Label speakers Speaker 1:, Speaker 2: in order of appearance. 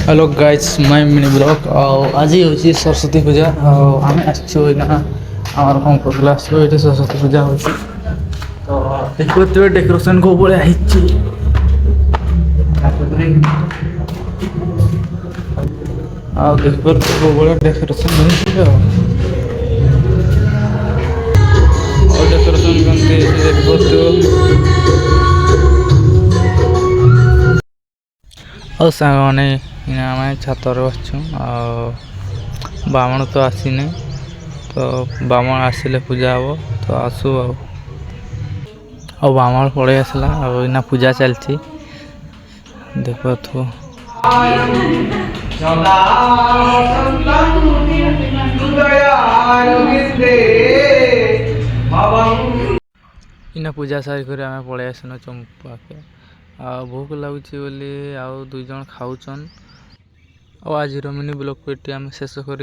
Speaker 1: Hello guys my mini blog आज हूँ सरस्वती पूजा आम आसना आम कौन क्लास ये सरस्वती पूजा हो तो देखिए डेकोरेशन को भाया देखिए डेकोरेशन डेकोरेशन और सांग मैंने आम छातर बसचु बामण तो आसीने तो बामण आसिले पूजा हम तो आसू बामण पड़े आसला इना पूजा चलती देखो तो इना पूजा सारी कर आम पड़े आसन चंपा के भूख लगुच बोली आउ दुई जन खाऊन आज मिनी ब्लॉग पेटी आम शेष कर।